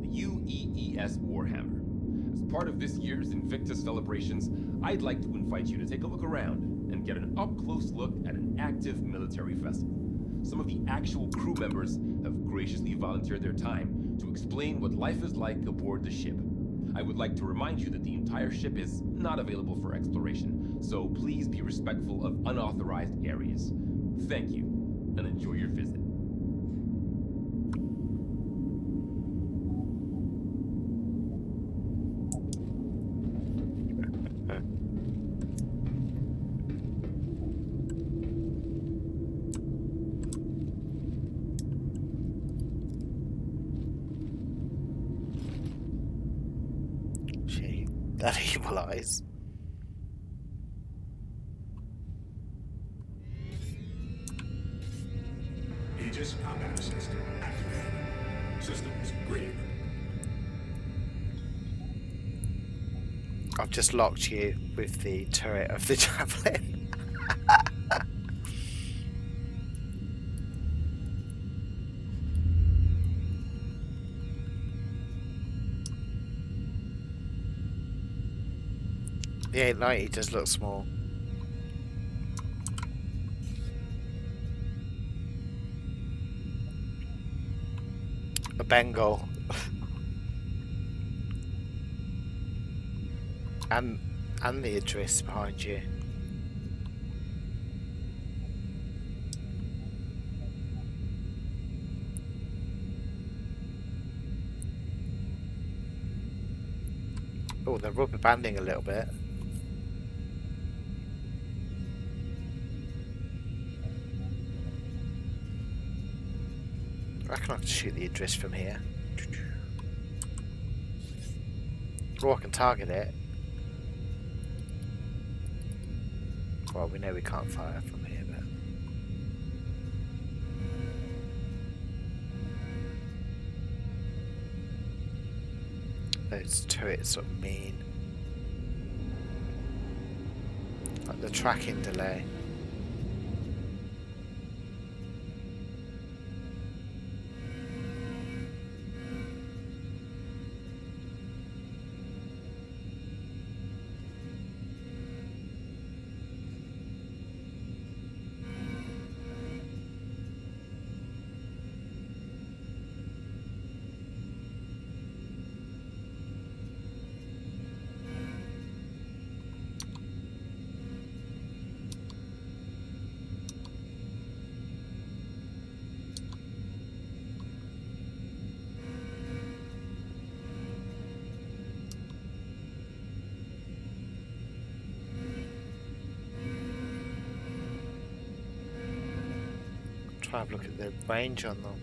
the UEES Warhammer. As part of this year's Invictus celebrations, I'd like to invite you to take a look around and get an up-close look at an active military vessel. Some of the actual crew members have graciously volunteered their time to explain what life is like aboard the ship. I would like to remind you that the entire ship is not available for exploration, so please be respectful of unauthorized areas. Thank you, and enjoy your visit. That evil eyes. Aegis combat system activated. Systems green. I've just locked you with the turret of the Javelin. The 890 does look small. A Bengal. and the Idris behind you. Oh, they're rubber banding a little bit. I reckon I can shoot the Idris from here. Or I can target it. Well, we know we can't fire from here, but those turrets are mean. Like the tracking delay. Try and look at the range on them.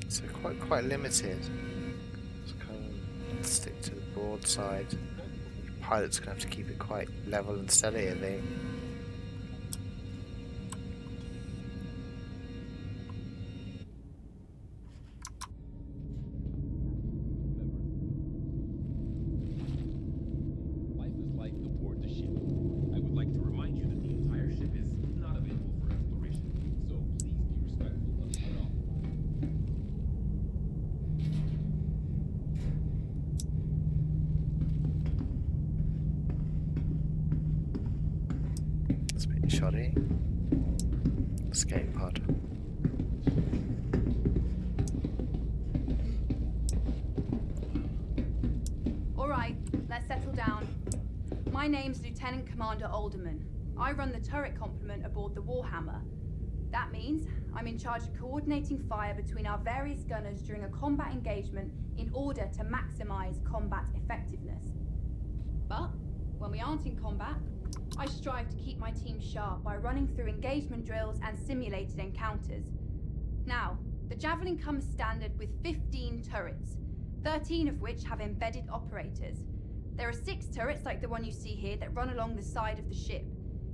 So quite limited. Just kind of stick to the broadside. The pilot's gonna have to keep it quite level and steady, I think. Shoddy. Escape pod. Alright, let's settle down. My name's Lieutenant Commander Alderman. I run the turret complement aboard the Warhammer. That means I'm in charge of coordinating fire between our various gunners during a combat engagement in order to maximize combat effectiveness. But when we aren't in combat, I strive to keep my team sharp by running through engagement drills and simulated encounters. Now, the Javelin comes standard with 15 turrets, 13 of which have embedded operators. There are 6 turrets like the one you see here that run along the side of the ship,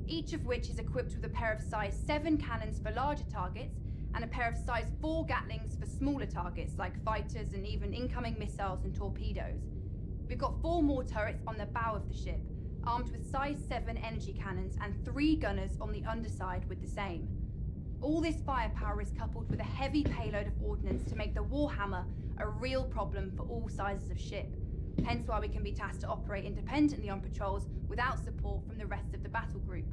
each of which is equipped with a pair of size 7 cannons for larger targets and a pair of size 4 Gatlings for smaller targets like fighters and even incoming missiles and torpedoes. We've got 4 more turrets on the bow of the ship, armed with size 7 energy cannons and 3 gunners on the underside with the same. All this firepower is coupled with a heavy payload of ordnance to make the Warhammer a real problem for all sizes of ship, hence why we can be tasked to operate independently on patrols without support from the rest of the battle group.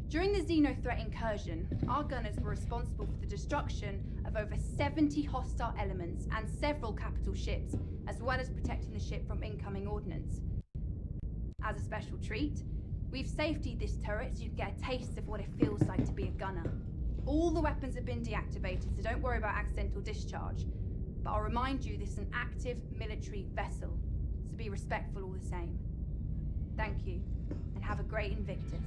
During the Xeno threat incursion, our gunners were responsible for the destruction of over 70 hostile elements and several capital ships, as well as protecting the ship from incoming ordnance. As a special treat, we've safetied this turret so you can get a taste of what it feels like to be a gunner. All the weapons have been deactivated, so don't worry about accidental discharge. But I'll remind you this is an active military vessel, so be respectful all the same. Thank you, and have a great Invictus.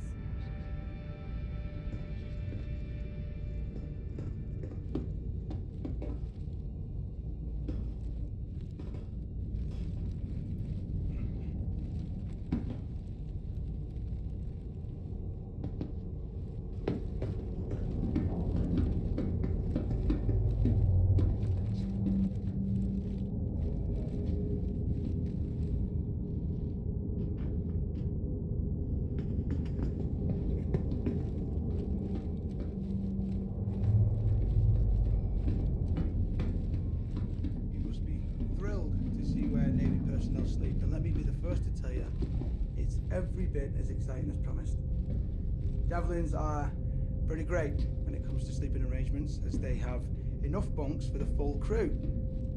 Sleep, and let me be the first to tell you, it's every bit as exciting as promised. Javelins are pretty great when it comes to sleeping arrangements, as they have enough bunks for the full crew,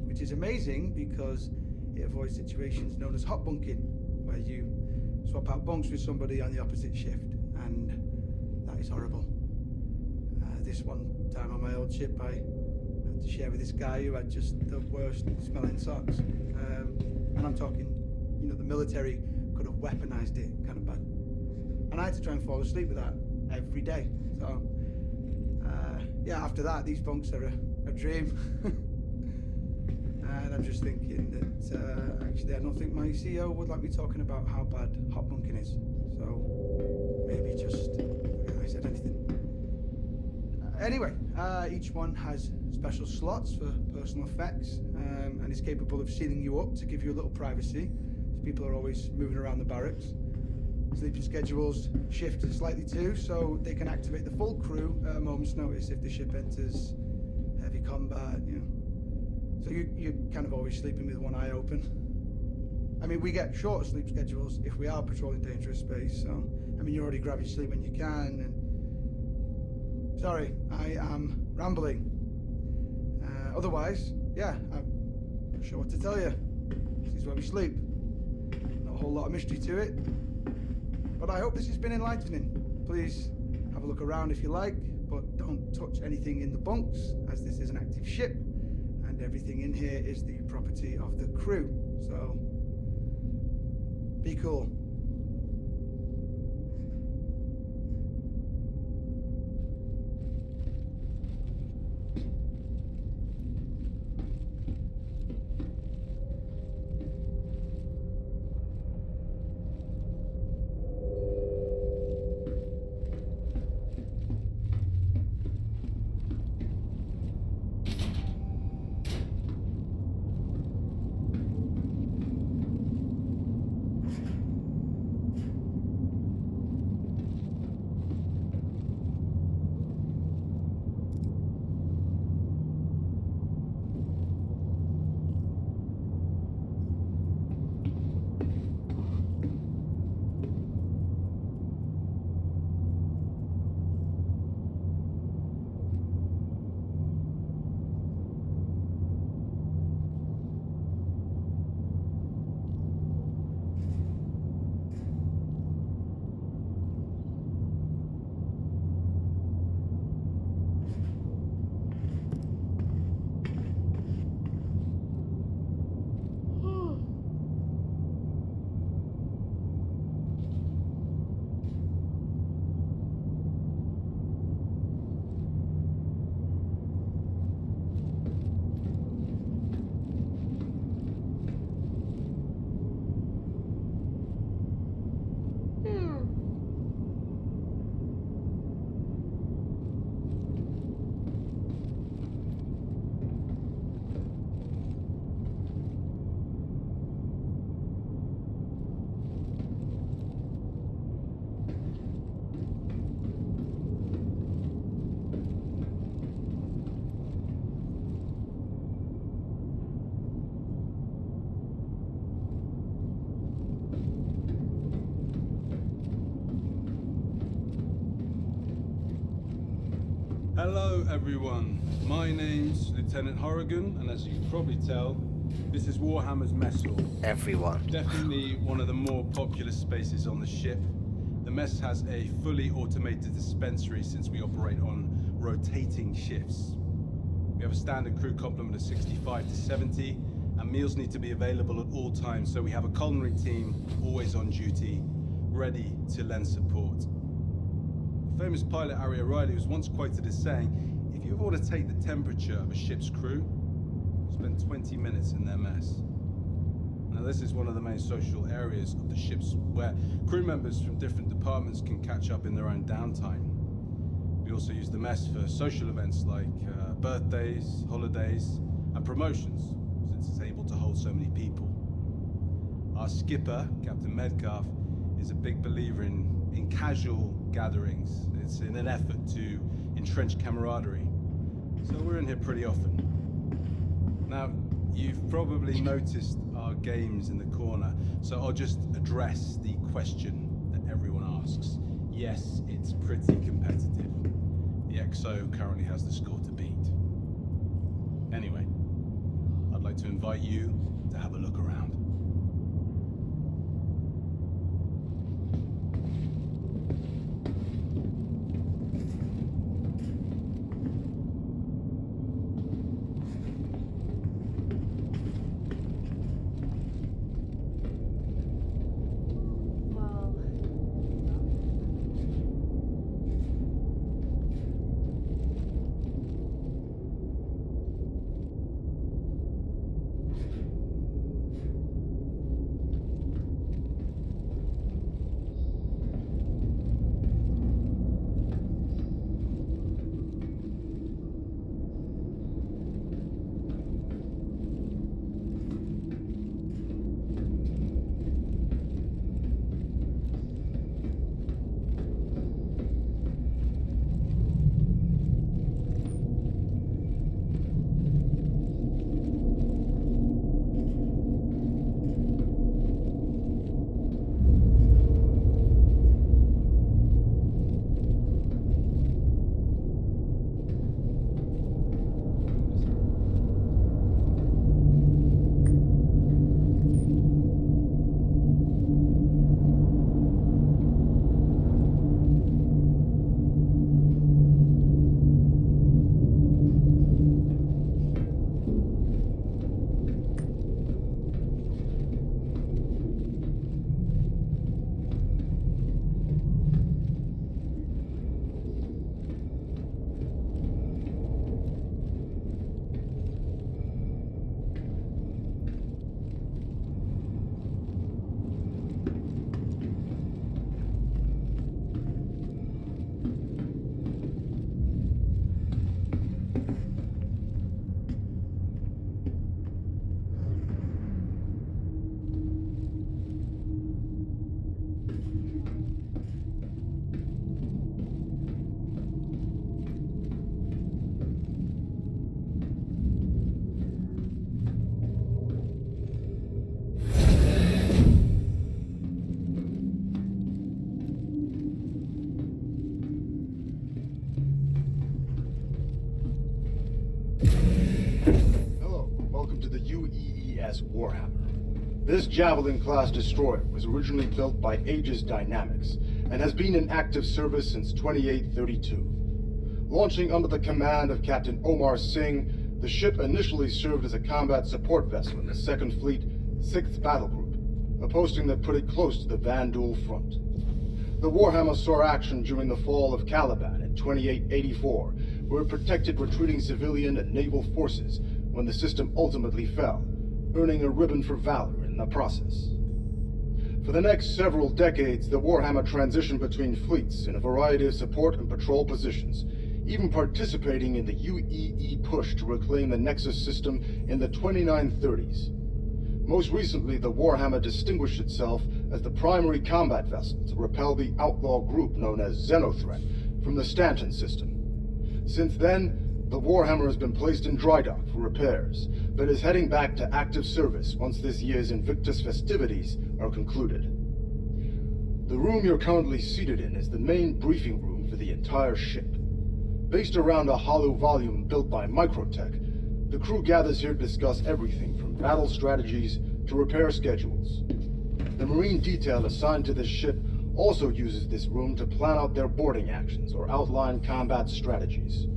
which is amazing because it avoids situations known as hot bunking, where you swap out bunks with somebody on the opposite shift, and that is horrible. This one time on my old ship, I had to share with this guy who had just the worst smelling socks. And I'm talking, the military could have weaponized it kind of bad. And I had to try and fall asleep with that every day. So, after that, these bunks are a dream. And I'm just thinking that, actually, I don't think my CEO would like me talking about how bad hot bunking is. So, maybe just forget I said anything. Anyway, each one has special slots for personal effects, and is capable of sealing you up to give you a little privacy, as people are always moving around the barracks. Sleeping schedules shift slightly too, so they can activate the full crew at a moment's notice if the ship enters heavy combat, So you're kind of always sleeping with one eye open. I mean, we get shorter sleep schedules if we are patrolling dangerous space, so, you already grab your sleep when you can, and... Sorry, I am rambling. Otherwise, I'm not sure what to tell you. This is where we sleep. Not a whole lot of mystery to it. But I hope this has been enlightening. Please have a look around if you like, but don't touch anything in the bunks, as this is an active ship, and everything in here is the property of the crew. So, be cool. Hello, everyone. My name's Lieutenant Horrigan, and as you can probably tell, this is Warhammer's mess hall. Everyone. Definitely one of the more popular spaces on the ship. The mess has a fully automated dispensary since we operate on rotating shifts. We have a standard crew complement of 65 to 70, and meals need to be available at all times, so we have a culinary team always on duty, ready to lend support. The famous pilot Harry O'Reilly was once quoted as saying, if you ever want to take the temperature of a ship's crew, spend 20 minutes in their mess. Now this is one of the main social areas of the ships where crew members from different departments can catch up in their own downtime. We also use the mess for social events like birthdays, holidays, and promotions, since it's able to hold so many people. Our skipper, Captain Medcalf, is a big believer in casual gatherings. It's in an effort to entrench camaraderie. So we're in here pretty often. Now, you've probably noticed our games in the corner, so I'll just address the question that everyone asks. Yes, it's pretty competitive. The XO currently has the score to beat. Anyway, I'd like to invite you to have a look around. Warhammer. This Javelin class destroyer was originally built by Aegis Dynamics and has been in active service since 2832. Launching under the command of Captain Omar Singh, the ship initially served as a combat support vessel in the 2nd Fleet, 6th Battle Group, a posting that put it close to the Vandal front. The Warhammer saw action during the fall of Caliban in 2884, where it protected retreating civilian and naval forces when the system ultimately fell, earning a ribbon for valor in the process. For the next several decades, the Warhammer transitioned between fleets in a variety of support and patrol positions, even participating in the UEE push to reclaim the Nexus system in the 2930s. Most recently, the Warhammer distinguished itself as the primary combat vessel to repel the outlaw group known as Xenothreat from the Stanton system. Since then, the Warhammer has been placed in dry dock for repairs, but is heading back to active service once this year's Invictus festivities are concluded. The room you're currently seated in is the main briefing room for the entire ship. Based around a hollow volume built by Microtech, the crew gathers here to discuss everything from battle strategies to repair schedules. The Marine detail assigned to this ship also uses this room to plan out their boarding actions or outline combat strategies.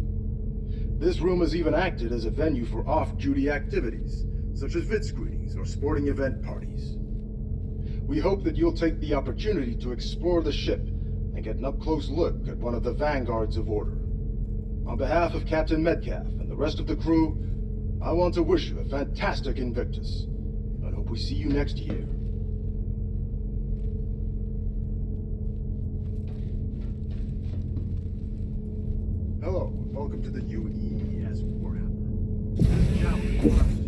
This room has even acted as a venue for off-duty activities, such as vid screenings or sporting event parties. We hope that you'll take the opportunity to explore the ship and get an up-close look at one of the vanguards of order. On behalf of Captain Metcalf and the rest of the crew, I want to wish you a fantastic Invictus, and hope we see you next year. Hello, and welcome to the UES Warhammer. This is Javelin.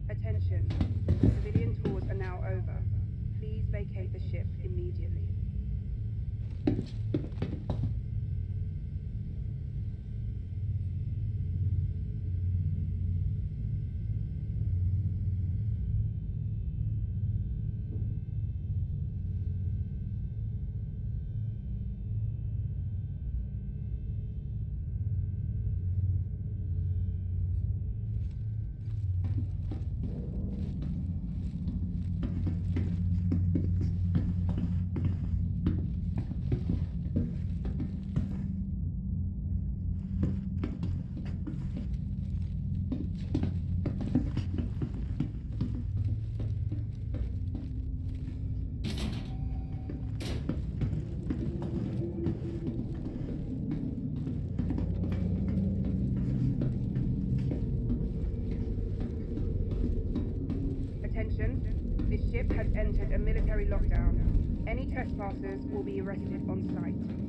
Attention. Civilian tours are now over. Please vacate the ship immediately. This ship has entered a military lockdown. Any trespassers will be arrested on sight.